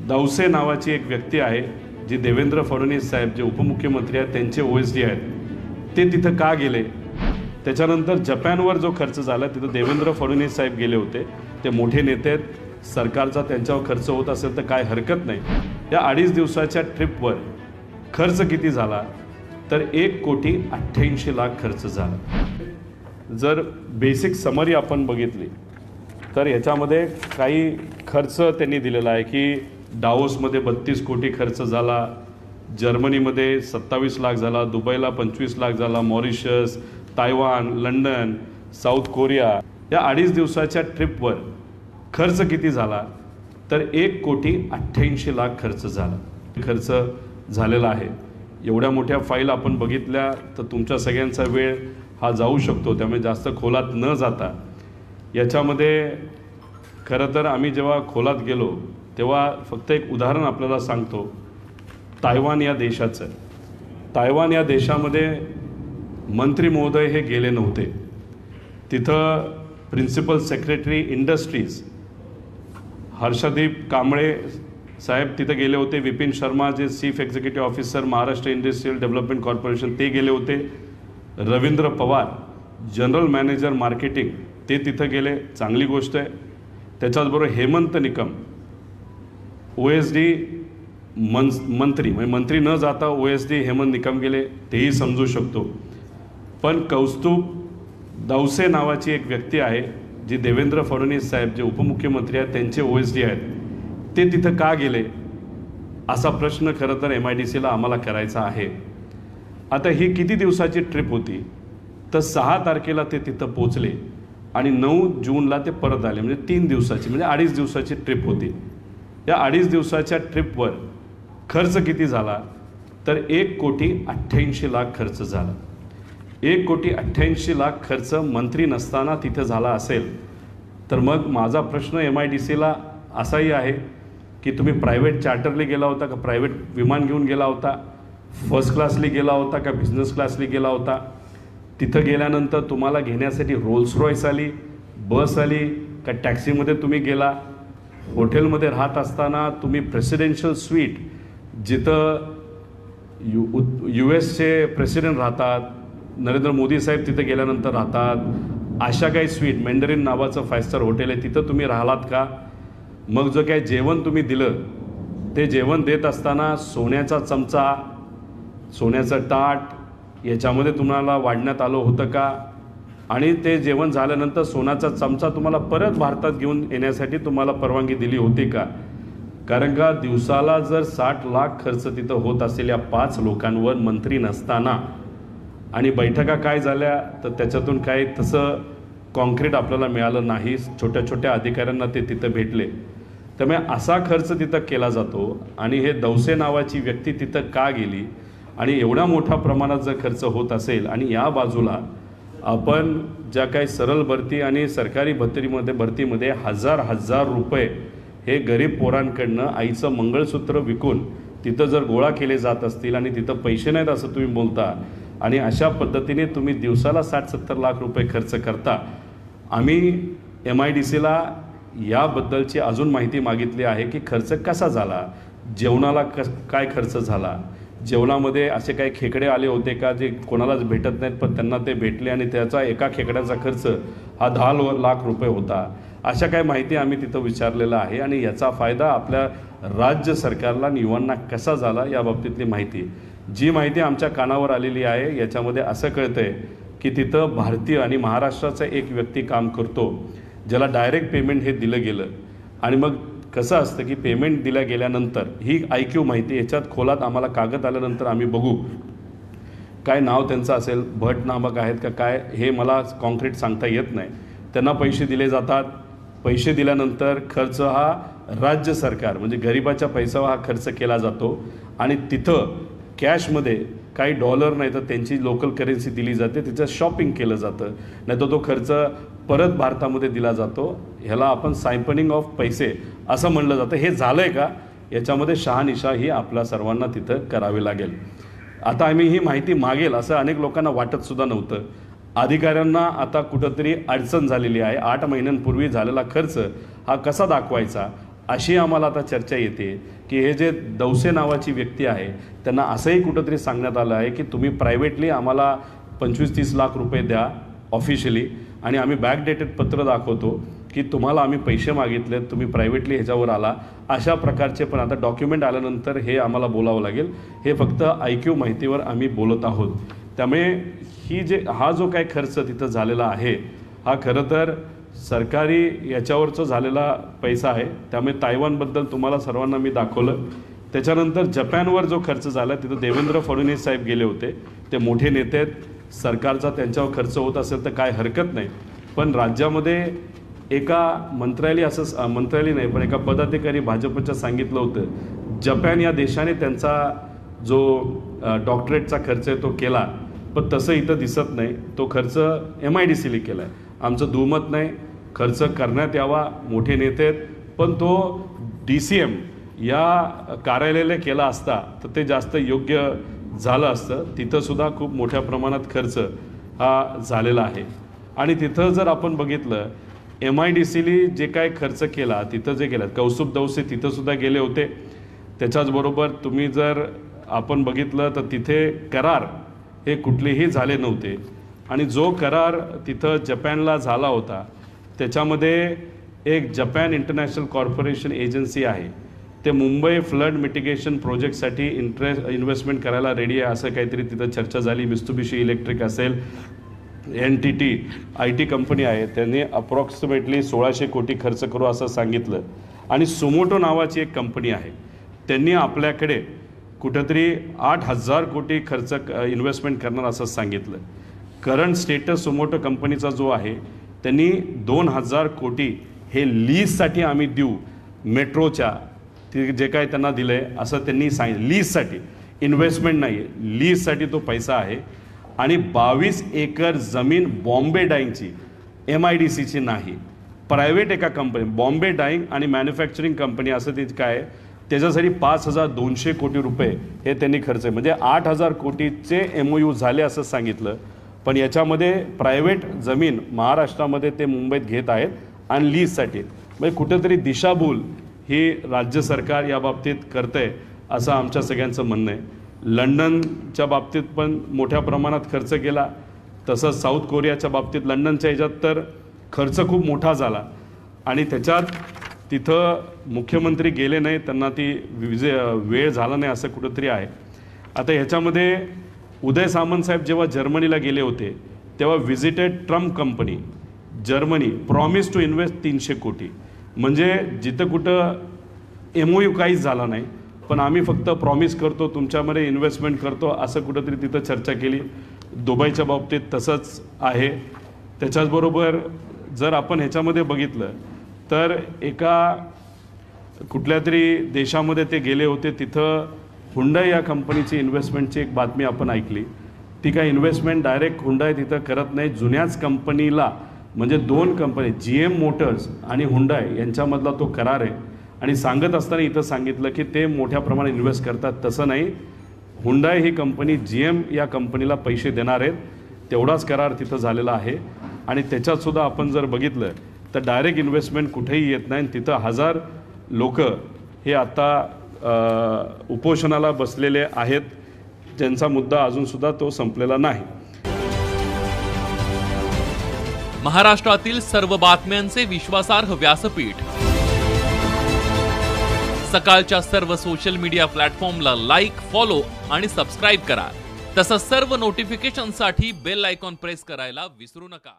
दौसे नावाची एक व्यक्ती आहे जी देवेंद्र फडणवीस साहेब जे उपमुख्यमंत्री आहेत त्यांचे OSD आहेत ते तिथं का गेले। त्याच्यानंतर जपानवर जो खर्च झाला तिथं देवेंद्र फडणवीस साहेब गेले होते। ते मोठे नेते आहेत, सरकारचा त्यांच्यावर खर्च होत असेल तर काय हरकत नाही। या 2.5 दिवसाच्या ट्रिपवर खर्च किती झाला तर 1,88,00,000 खर्च झाला। जर बेसिक समरी आपण बघितली तर याच्यामध्ये काही खर्च त्यांनी दिलेला आहे की डावोसमध्ये 32 कोटी खर्च झाला, जर्मनीमध्ये 27 लाख झाला, दुबईला 25 लाख झाला, Mauritius, Taiwan, London, south Korea. या 2.5 दिवसाच्या ट्रिपवर खर्च किती झाला तर 1,88,00,000 खर्च झाला। खर्च झालेला आहे। एवढ्या मोठ्या फाईल आपण बघितल्या तर तुमच्या सगळ्यांचा वेळ हा जाऊ शकतो, त्यामुळे जास्त खोलात न जाता याच्यामध्ये खरं तर आम्ही जेव्हा खोलात गेलो तेव्हा फक्त एक उदाहरण आपल्याला सांगतो तायवान या देशाचं। तायवान या देशामध्ये मंत्री महोदय हे गेले नव्हते। तिथं principal secretary industries Harshdeep Kamble साहेब तिथं गेले होते। विपिन शर्मा जे chief executive officer Maharashtra industrial development corporation ते गेले होते। Ravindra Pawar general manager marketing ते तिथं गेले, चांगली गोष्ट आहे। त्याच्याचबरोबर हेमंत निकम OSD मंत्री म्हणजे मंत्री न जाता OSD हेमंत निकम गेले, तेही समजू शकतो। पण कौस्तुभ दौसे नावाची एक व्यक्ती आहे जी देवेंद्र फडणवीस साहेब जे उपमुख्यमंत्री आहेत त्यांचे OSD आहेत ते तिथं का गेले असा प्रश्न खरं तर MIDCला आम्हाला करायचा आहे। आता ही किती दिवसाची ट्रिप होती तर 6 तारखेला ते तिथं पोचले आणि 9 जूनला ते परत आले, म्हणजे 3 दिवसाची म्हणजे 2.5 दिवसाची ट्रिप होती। या 2.5 दिवसाच्या ट्रिपवर खर्च किती झाला तर 1,88,00,000 खर्च झाला। 1,88,00,000 खर्च मंत्री नसताना तिथे झाला असेल तर मग माझा प्रश्न MIDCला असाही आहे की तुम्ही प्रायव्हेट चार्टरली गेला होता का, प्रायव्हेट विमान घेऊन गेला होता, फर्स्ट क्लासली गेला होता का बिझनेस क्लासली गेला होता। तिथं गेल्यानंतर तुम्हाला घेण्यासाठी रोल्स रॉयस आली, बस आली का टॅक्सीमध्ये तुम्ही गेला। हॉटेलमध्ये राहत असताना तुम्ही प्रेसिडेन्शियल स्वीट जिथं US प्रेसिडेंट राहतात, नरेंद्र मोदी साहेब तिथं गेल्यानंतर राहतात, अशा काही स्वीट मेंडरिन नावाचं 5 स्टार हॉटेल आहे तिथं तुम्ही राहिलात का। मग जो काय जेवण तुम्ही दिलं ते जेवण देत असताना सोन्याचा चमचा, सोन्याचं ताट याच्यामध्ये तुम्हाला वाढण्यात आलं होतं का, आणि ते जेवण झाल्यानंतर सोन्याचा चमचा तुम्हाला परत भारतात घेऊन येण्यासाठी तुम्हाला परवानगी दिली होती का। कारण का दिवसाला जर 60 लाख खर्च तिथं होत असेल या 5 लोकांवर मंत्री नसताना, आणि बैठका काय झाल्या तर त्याच्यातून काय तसं कॉन्क्रीट आपल्याला मिळालं नाही, छोट्या छोट्या अधिकाऱ्यांना ते तिथं भेटले। त्यामुळे असा खर्च तिथं केला जातो आणि हे दौसे नावाची व्यक्ती तिथं का गेली आणि एवढा मोठा प्रमाणात जर खर्च होत असेल आणि या बाजूला आपण ज्या काही सरळ भरती आणि सरकारी भरतीमध्ये हजार रुपये हे गरीब पोरांकडनं आईचं मंगळसूत्र विकून तिथं जर गोळा केले जात असतील आणि तिथं पैसे नाहीत असं तुम्ही बोलता आणि अशा पद्धतीने तुम्ही दिवसाला 60-70 लाख रुपये खर्च करता। आम्ही MIDCला याबद्दलची अजून माहिती मागितली आहे की खर्च कसा झाला, जेवणाला काय खर्च झाला, जेवणामध्ये असे काही खेकडे आले होते का जे कोणालाच भेटत नाहीत पण त्यांना ते भेटले आणि त्याचा एका खेकड्याचा खर्च हा 10 लाख रुपये होता। अशा काही माहिती आम्ही तिथं विचारलेलं आहे आणि याचा फायदा आपल्या राज्य सरकारला आणि युवांना कसा झाला या बाबतीतली माहिती, जी माहिती आमच्या कानावर आलेली आहे याच्यामध्ये असं कळतंय की तिथं भारतीय आणि महाराष्ट्राचा एक व्यक्ती काम करतो ज्याला डायरेक्ट पेमेंट हे दिलं गेलं। आणि मग कसं असतं की पेमेंट दिल्या गेल्यानंतर ही IQ माहिती याच्यात खोलात आम्हाला कागद आल्यानंतर आम्ही बघू काय नाव त्यांचं असेल, भट नामक आहेत का काय हे मला कॉन्क्रीट सांगता येत नाही। त्यांना पैसे दिले जातात, पैसे दिल्यानंतर खर्च हा राज्य सरकार म्हणजे गरिबाच्या पैशावर हा खर्च केला जातो आणि तिथं कॅशमध्ये काही डॉलर नाही तर त्यांची लोकल करन्सी दिली जाते, तिचं शॉपिंग केलं जातं, नाही तर तो खर्च परत भारतामध्ये दिला जातो। ह्याला आपण सायपनिंग ऑफ पैसे असं म्हणलं जातं। हे झालं आहे का याच्यामध्ये शहानिशा ही आपल्या सर्वांना तिथं करावी लागेल। आता आम्ही ही माहिती मागेल असं अनेक लोकांना वाटतसुद्धा नव्हतं। अधिकाऱ्यांना आता कुठंतरी अडचण झालेली आहे। 8 महिन्यांपूर्वी झालेला खर्च हा कसा दाखवायचा अशी आम्हाला आता चर्चा येते की हे जे दौसे नावाची व्यक्ती आहे त्यांना असंही कुठंतरी सांगण्यात आलं आहे की तुम्ही प्रायव्हेटली आम्हाला 25-30 लाख रुपये द्या ऑफिशियली, आणि आम्ही बॅकडेटेड पत्र दाखवतो की तुम्हाला आम्ही पैसे मागितलेत, तुम्ही प्रायव्हेटली ह्याच्यावर आला, अशा प्रकारचे पण आता डॉक्युमेंट आल्यानंतर हे आम्हाला बोलावं लागेल. हे फक्त IQ माहितीवर आम्ही बोलत आहोत. त्यामुळे हा जो काय खर्च तिथं झालेला आहे हा खरं तर सरकारी याच्यावरचा झालेला पैसा आहे. त्यामुळे तायवानबद्दल तुम्हाला सर्वांना मी दाखवलं. त्याच्यानंतर जपानवर जो खर्च झाला तिथं देवेंद्र फडणवीस साहेब गेले होते. ते मोठे नेते आहेत, सरकारचा त्यांच्यावर खर्च होत असेल तर काय हरकत नाही, पण राज्यामध्ये एका मंत्र्यालय नाही पण एका पदाधिकारी भाजपच्या सांगितलं होतं जपान या देशाने त्यांचा जो डॉक्टरेटचा खर्च आहे तो केला, पण तसं इथं दिसत नाही. तो खर्च MIDCने केला आहे. आमचं दुमत नाही, खर्च करण्यात यावा, मोठे नेते आहेत, पण तो DCM या कार्यालयाला केला असता तर ते जास्त योग्य झालं असतं. तिथंसुद्धा खूप मोठ्या प्रमाणात खर्च हा झालेला आहे. आणि तिथं जर आपण बघितलं MIDCने जे काय खर्च केला तिथं जे केलं, कौस्तुभ दौसे तिथंसुद्धा गेले होते. त्याच्याचबरोबर तुम्ही जर आपण बघितलं तर तिथे करार हे कुठलेही झाले नव्हते. आणि जो करार तिथं जपानला झाला होता त्याच्यामध्ये एक जपान इंटरनॅशनल कॉर्पोरेशन एजन्सी आहे, ते मुंबई फ्लड मिटिगेशन प्रोजेक्टसाठी इन्व्हेस्टमेंट करायला रेडी आहे असं काहीतरी तिथं चर्चा झाली. मित्सुबिशी इलेक्ट्रिक असेल, NTT IT कंपनी आहे, त्यांनी अप्रॉक्सिमेटली 1600 कोटी खर्च करू असं सांगितलं. आणि सुमोटो नावाची एक कंपनी आहे, त्यांनी आपल्याकडे कुठंतरी 8000 कोटी खर्च इन्व्हेस्टमेंट करणार असं सांगितलं. करंट स्टेटस सुमोटो कंपनीचा जो आहे त्यांनी 2000 कोटी हे लीजसाठी आम्ही देऊ, मेट्रोच्या ते जे काय त्यांना दिलं आहे असं त्यांनी सांगितलं. लीजसाठी, इन्व्हेस्टमेंट नाही आहे, लीजसाठी तो पैसा आहे. आणि 22 एकर जमीन बॉम्बे डाईंगची, MIDCची नाही, प्रायव्हेट एका कंपनी बॉम्बे डाईंग आणि मॅन्युफॅक्चरिंग कंपनी असं ते काय आहे त्याच्यासाठी 5200 कोटी रुपये हे त्यांनी खर्च आहे. म्हणजे 8000 कोटीचे MOU झाले असं सांगितलं. पण याच्यामध्ये प्रायव्हेट जमीन महाराष्ट्रामध्ये ते मुंबईत घेत आहेत आणि लीजसाठी. म्हणजे कुठंतरी दिशाभूल ही राज्य सरकार या बाबतीत करतं आहे असं आमच्या सगळ्यांचं म्हणणं आहे. लंडनच्या बाबतीत पण मोठ्या प्रमाणात खर्च केला, तसंच साऊथ कोरियाच्या बाबतीत लंडनच्या ह्याच्यात तर खर्च खूप मोठा झाला. आणि त्याच्यात तिथं मुख्यमंत्री गेले नाही, त्यांना ती वेळ झाला नाही असं कुठंतरी आहे. आता ह्याच्यामध्ये उदय सामंत साहेब जेव्हा जर्मनीला गेले होते तेव्हा visited Trump company Germany, promise to invest 300 कोटी. म्हणजे जिथं कुठं MOU काहीच झाला नाही, पण आम्ही फक्त प्रॉमिस करतो, तुमच्यामध्ये इन्व्हेस्टमेंट करतो असं कुठंतरी तिथं चर्चा केली. दुबईच्या बाबतीत तसंच आहे. त्याच्याचबरोबर जर आपण ह्याच्यामध्ये बघितलं तर एका कुठल्या तरी देशामध्ये ते गेले होते, तिथं हुंडाई या कंपनीची इन्व्हेस्टमेंटची एक बातमी आपण ऐकली. ती काय इन्व्हेस्टमेंट डायरेक्ट हुंडाई तिथं करत नाही, जुन्याच कंपनीला म्हणजे 2 कंपनी GM मोटर्स आणि हुंडाई यांच्यामधला तो करार आहे. आणि सांगत असताना इथं सांगितलं की ते मोठ्या प्रमाणात इन्व्हेस्ट करतात, तसं नाही. हुंडाई ही कंपनी GM या कंपनीला पैसे देणार आहेत, तेवढाच करार तिथं झालेला आहे. आणि त्याच्यातसुद्धा आपण जर बघितलं तर डायरेक्ट इन्व्हेस्टमेंट कुठेही येत नाही. तिथं 1000 लोक हे आता उपोषणाला बसलेले आहेत, ज्यांचा मुद्दा अजूनसुद्धा तो संपलेला नाही. महाराष्ट्रातील सर्व बातम्यांचे विश्वासार्ह व्यासपीठ, सकाळच्या सर्व सोशल मीडिया प्लॅटफॉर्मला लाईक, फॉलो आणि सबस्क्राईब करा. तसंच सर्व नोटिफिकेशनसाठी बेल आयकॉन प्रेस करायला विसरू नका.